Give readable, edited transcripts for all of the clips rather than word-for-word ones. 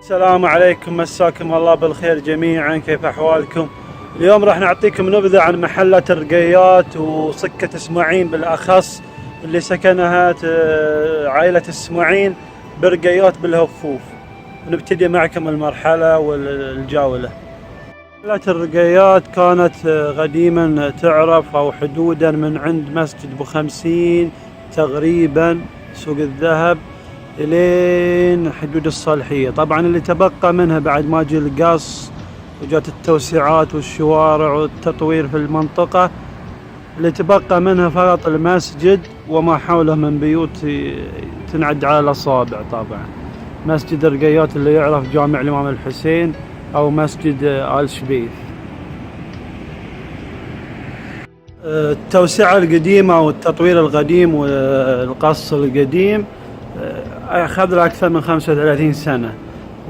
السلام عليكم، مساكم الله بالخير جميعا. كيف احوالكم؟ اليوم راح نعطيكم نبذة عن محلة الرقيات وسكة اسماعين بالاخص اللي سكنها عائلة اسماعين برقيات بالهفوف. نبتدي معكم المرحلة والجولة. محلة الرقيات كانت قديما تعرف او حدودا من عند مسجد ابو 50 تقريبا سوق الذهب الين حدود الصالحية. طبعا اللي تبقى منها بعد ما جاء القص وجات التوسعات والشوارع والتطوير في المنطقة، اللي تبقى منها فقط المسجد وما حوله من بيوت تنعد على الأصابع. طبعا مسجد الرقيات اللي يعرف جامع الإمام الحسين أو مسجد آل شبيث. التوسعة القديمة والتطوير القديم والقص القديم أخذ له أكثر من 35 سنة،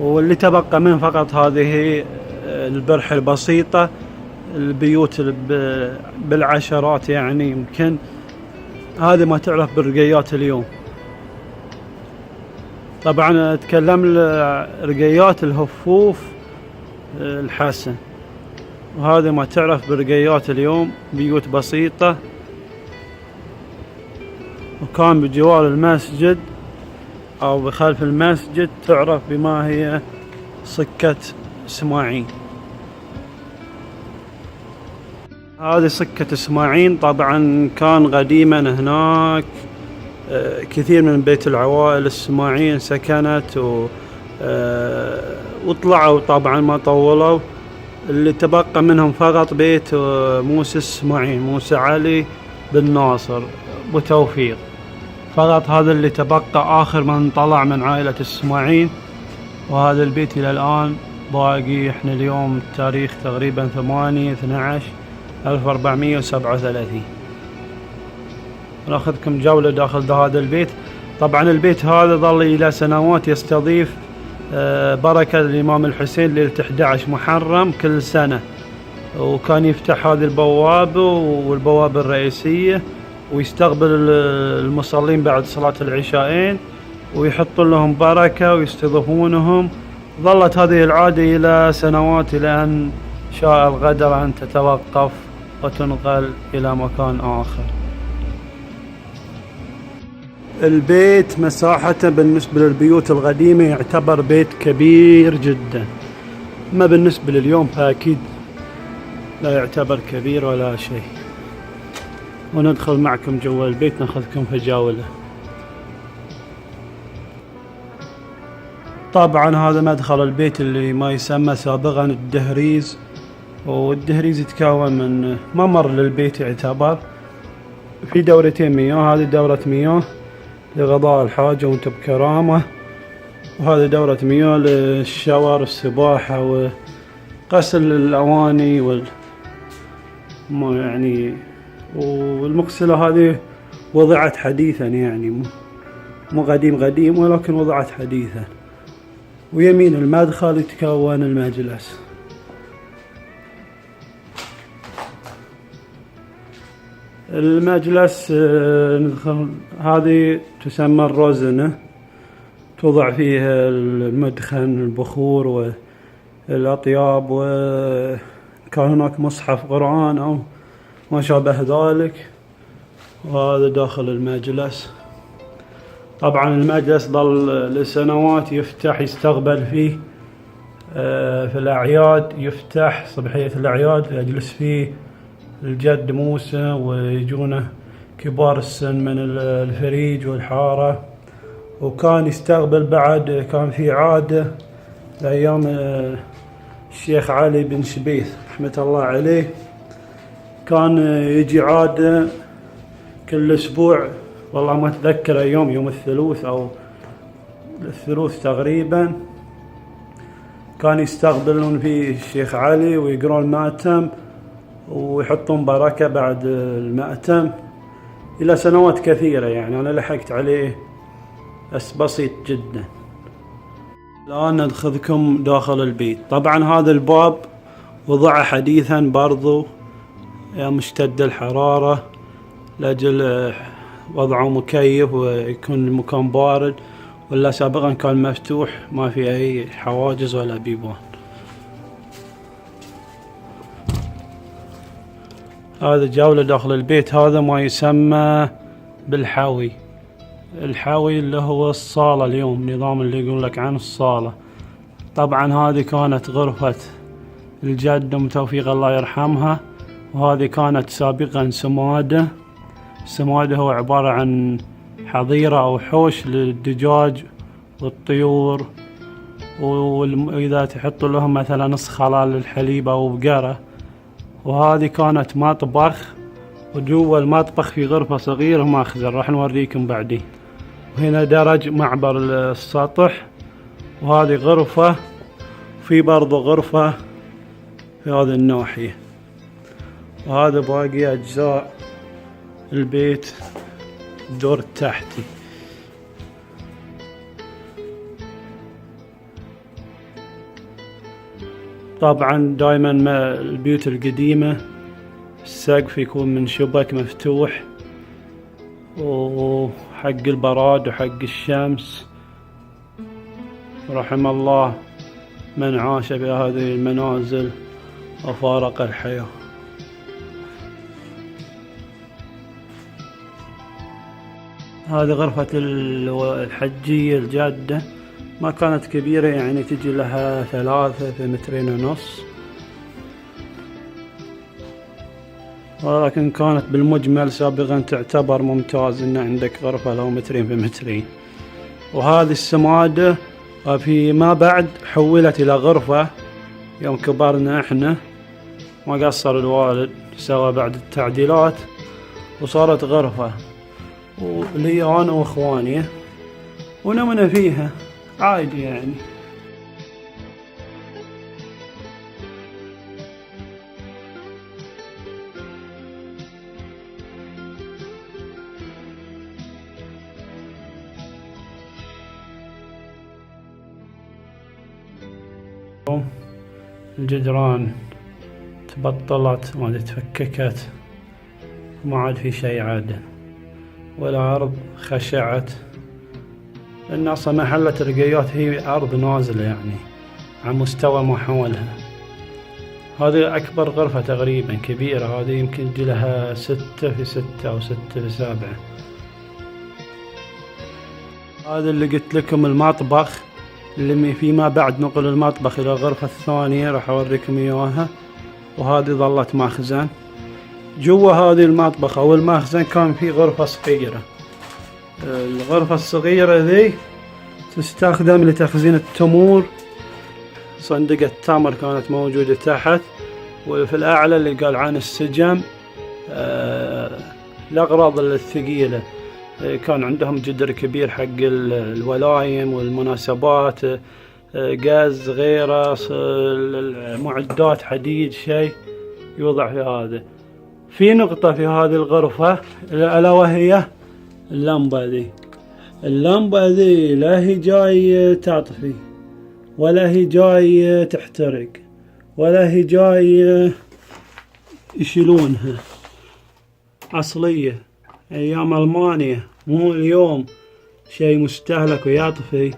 واللي تبقى منه فقط هذه البرح البسيطة، البيوت بالعشرات يعني يمكن. هذه ما تعرف بالرقيات اليوم. طبعا أتكلم رقيات الهفوف الحسن، وهذا ما تعرف بالرقيات اليوم، بيوت بسيطة. وكان بجوار المسجد أو بخلف المسجد تعرف بما هي سكة اسماعين. هذه سكة اسماعين. طبعا كان قديما هناك كثير من بيت العوائل اسماعين سكنت وطلعوا. طبعا ما طولوا، اللي تبقى منهم فقط بيت موسى اسماعين، موسى علي بن ناصر ابو توفيق. فقط هذا اللي تبقى آخر من طلع من عائلة اسماعين. وهذا البيت إلى الآن باقي. احنا اليوم التاريخ تقريبا 8/12/1437. ناخذكم جولة داخل هذا البيت. طبعا البيت هذا ظل إلى سنوات يستضيف بركة الإمام الحسين ليلة 11 محرم كل سنة، وكان يفتح هذه البوابة والبوابة الرئيسية ويستقبل المصلين بعد صلاة العشاءين ويحطون لهم بركة ويستضيفونهم. ظلت هذه العادة إلى سنوات، إلى أن شاء القدر أن تتوقف وتنقل إلى مكان آخر. البيت مساحته بالنسبة للبيوت القديمة يعتبر بيت كبير جدا، ما بالنسبة لليوم فأكيد لا يعتبر كبير ولا شيء. وندخل معكم جوا البيت، ناخذكم في جولة. طبعا هذا مدخل البيت اللي ما يسمى سابقا الدهريز، والدهريز يتكون من ممر للبيت يعتبر في دورتين مياه. هذه دورة مياه لقضاء الحاجة وانت بكرامة، وهذه دورة مياه للشاور والسباحة وغسل الأواني يعني. والمغسلة هذه وضعت حديثا، يعني مو قديم ولكن وضعت حديثا. ويمين المدخل يتكون المجلس. المجلس ندخل، هذه تسمى الروزنة، توضع فيها المدخن، البخور والأطياب، وكان هناك مصحف قرآن أو ما شابه ذلك. وهذا داخل المجلس. طبعا المجلس ظل لسنوات يفتح، يستقبل فيه في الأعياد، يفتح صبحية الأعياد يجلس فيه الجد موسى، ويجونه كبار السن من الفريج والحارة. وكان يستقبل بعد، كان في عادة لأيام الشيخ علي بن شبيث رحمة الله عليه، كان يجي عادة كل أسبوع، والله ما أتذكر يوم الثلوث أو الثلوث تقريبا، كان يستقبلون فيه الشيخ علي ويقرون المأتم ويحطون بركة بعد المأتم إلى سنوات كثيرة. يعني أنا لحقت عليه بس بسيط جدا. الآن ندخلكم داخل البيت. طبعا هذا الباب وضع حديثا برضو مشتد الحرارة، لأجل وضعه مكيف ويكون المكان بارد. ولا سابقا كان مفتوح ما في أي حواجز ولا بيبان. هذا جولة داخل البيت. هذا ما يسمى بالحاوي. الحاوي اللي هو الصالة اليوم، نظام اللي يقول لك عن الصالة. طبعا هذه كانت غرفة الجد أم توفيق الله يرحمها، وهذه كانت سابقا سمادة. السمادة هو عبارة عن حظيرة أو حوش للدجاج والطيور، وإذا تحط لهم مثلا نص خلال للحليب أو بقرة. وهذه كانت مطبخ، وجوا المطبخ في غرفة صغيرة مخزن راح نوريكم بعدين. وهنا درج معبر السطح، وهذه غرفة، في برضو غرفة في هذه الناحية. وهذا باقي أجزاء البيت الدور التحتي. طبعا دائما البيوت القديمة السقف يكون من شبك مفتوح، وحق البراد وحق الشمس. رحم الله من عاش بهذه المنازل وفارق الحياة. هذه غرفة الحجية الجادة، ما كانت كبيرة يعني تجي لها 3 في 2.5 متر، ولكن كانت بالمجمل سابقا تعتبر ممتاز ان عندك غرفة لو 2 في 2. وهذه السمادة فيما بعد حولت الى غرفة يوم كبرنا احنا، ما قصر الوالد، سوى بعد التعديلات وصارت غرفة، ولي انا واخواني ونمنا فيها عادي يعني. الجدران تبطلت ما تفككت، ما عاد في شيء عادل، والأرض خشعت، لأن أصلا محلة الرقيات هي أرض نازلة يعني عن مستوى ما حولها. هذه أكبر غرفة تقريبا كبيرة، هذه يمكن تجي لها 6 في 6 أو 6 في 7. هذا اللي قلت لكم المطبخ، اللي فيما بعد نقل المطبخ إلى الغرفة الثانية راح أوريكم إياها. وهذه ظلت مخزن. جوا هذه المطبخ أو المخزن كان في غرفة صغيرة. الغرفة الصغيرة ذي تستخدم لتخزين التمور، صندقة تمر كانت موجودة تحت، وفي الأعلى اللي قال عن السجم الأغراض الثقيلة. كان عندهم جدر كبير حق الولايم والمناسبات، غاز غيره، معدات حديد، شيء يوضع في هذا. في نقطة في هذه الغرفة ألا وهي اللمبة ذي. اللمبة ذي لا هي جاي تطفي، ولا هي جاي تحترق، ولا هي جاي يشيلونها، أصلية أيام ألمانيا، مو اليوم شيء مستهلك ويطفي.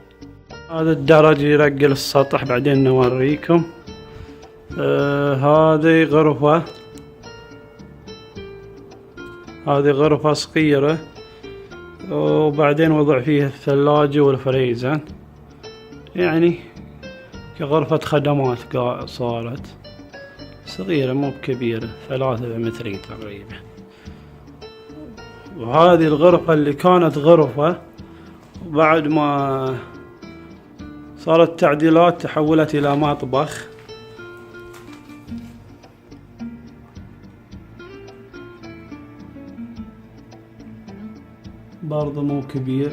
هذا الدرج يرقل السطح بعدين نوريكم. هذه غرفة، هذه غرفة صغيرة، وبعدين وضع فيها الثلاجة والفريزر، يعني كغرفة خدمات صارت صغيرة مو بكبيرة، 3 متر تقريبا. وهذه الغرفة اللي كانت غرفة، بعد ما صارت تعديلات تحولت إلى مطبخ. برضه مو كبير،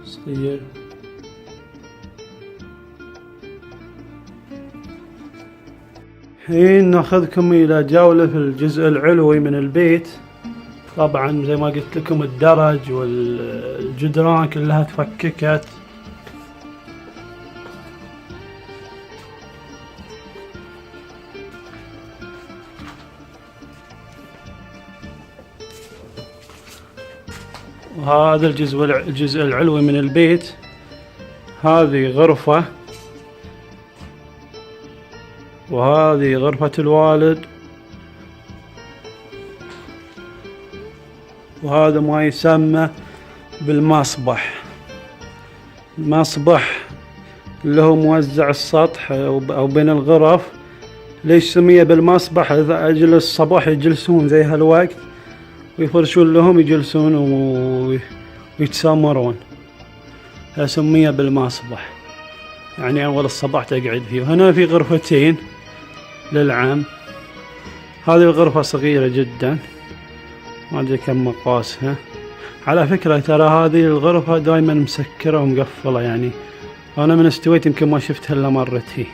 صغير. الحين ناخذكم إلى جولة في الجزء العلوي من البيت. طبعا زي ما قلت لكم الدرج والجدران كلها تفككت. وهذا الجزء العلوي من البيت هذه غرفة، وهذه غرفة الوالد، وهذا ما يسمى بالمصبح. المصبح اللي هو موزع السطح أو بين الغرف. ليش سميه بالمصبح؟ إذا أجل الصباح يجلسون زي هالوقت ويفرشون لهم يجلسون ويتسامرون، سميه بالمصبح، يعني أول الصباح تقعد فيه. وهنا في غرفتين للعم. هذه الغرفة صغيرة جدا، ما أدري كم مقاسها. على فكرة ترى هذه الغرفة دائما مسكرة ومقفلة، يعني أنا من استويت يمكن ما شفتها إلا مرتين،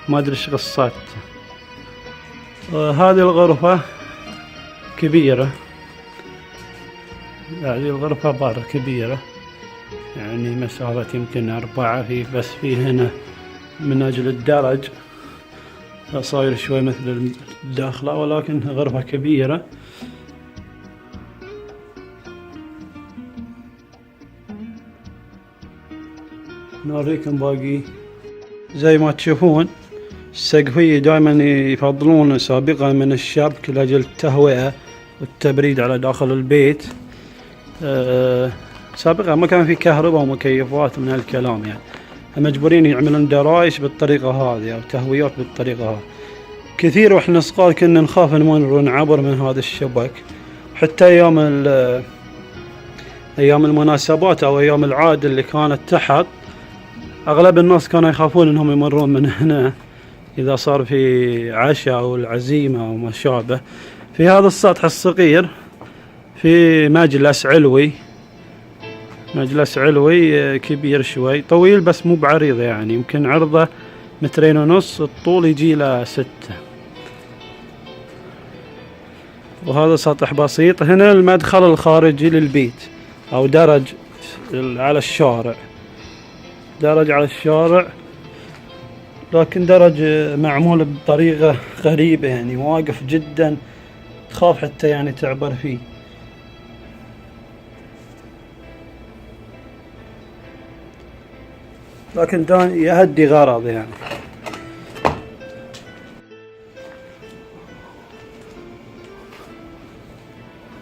ما أدري إيش قصتها. هذه الغرفة كبيرة، هذه الغرفة برا كبيرة، يعني مسافة يمكن 4 في، بس في هنا من أجل الدرج صاير شوي مثل الداخلة، ولكن غرفة كبيرة. نوريكم باقي. زي ما تشوفون السقفية دائما يفضلون سابقا من الشبك لأجل التهوئة والتبريد على داخل البيت. سابقا ما كان في كهرباء ومكيفات من هالكلام، يعني مجبورين يعملون درايش بالطريقة هذه أو تهويات بالطريقة هذه. كثير واحنا صغار كنا نخاف ان ما نعبر من هذا الشبك، حتى ايام المناسبات او ايام العاد اللي كانت تحت، اغلب الناس كانوا يخافون انهم يمرون من هنا اذا صار في عشاء او العزيمة او ما شابه. في هذا السطح الصغير في مجلس علوي كبير شوي، طويل بس مو بعريض، يعني يمكن عرضه 2.5 متر، الطول يجي له 6. وهذا سطح بسيط. هنا المدخل الخارجي للبيت او درج على الشارع، لكن درج معمول بطريقة غريبة، يعني واقف جدا، تخاف حتى يعني تعبر فيه. لكن يهدي غرض يعني.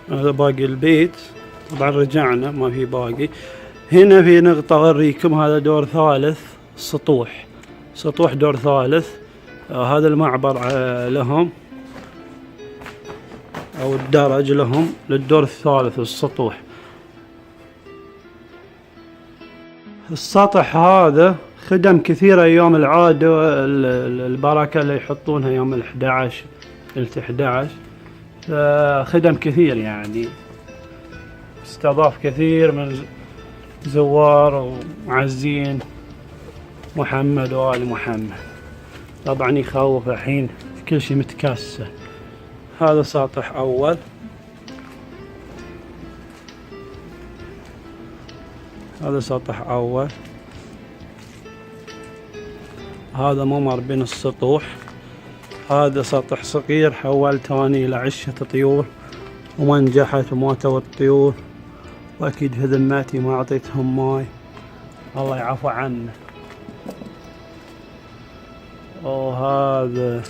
هذا باقي البيت، طبعا رجعنا ما في باقي. هنا في نقطة أوريكم، هذا دور ثالث، سطوح دور ثالث. هذا المعبر لهم أو الدرج لهم للدور الثالث السطوح. السطح هذا خدم كثيرة أيام العاد، البركة اللي يحطونها يوم 11 خدم كثير، يعني استضاف كثير من زوار ومعزين محمد وآل محمد. طبعا يخوف الحين كل شيء متكسر. هذا سطح أول، هذا ممر بين السطوح. هذا سطح صغير حولت اني الى عشة طيور وما نجحت وماتوا الطيور، واكيد هذماتي ما اعطيتهم ماي، الله يعفو عنه. وهذا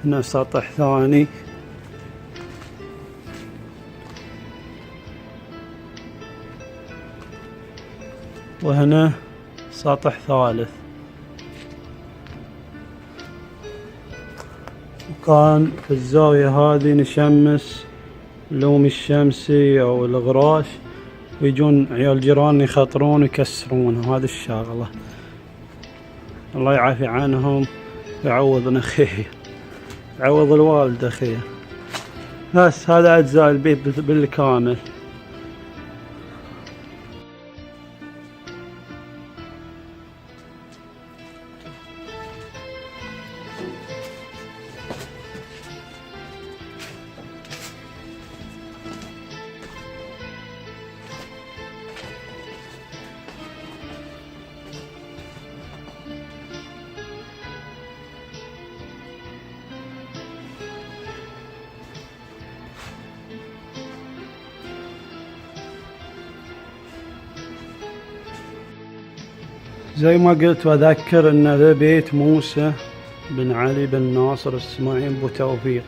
هنا سطح ثاني، وهنا سطح ثالث. وكان في الزاوية هذه نشمس اللوم الشمسي او الغراش، ويجون عيال جيران يخطرون ويكسرون. هذا الشغلة الله يعافي عنهم ويعوضنا خير، يعوض الوالدة خير. بس هذا اجزاء البيت بالكامل. زي ما قلت وأذكر أن ذا بيت موسى بن علي بن ناصر السماعين بو توفيق.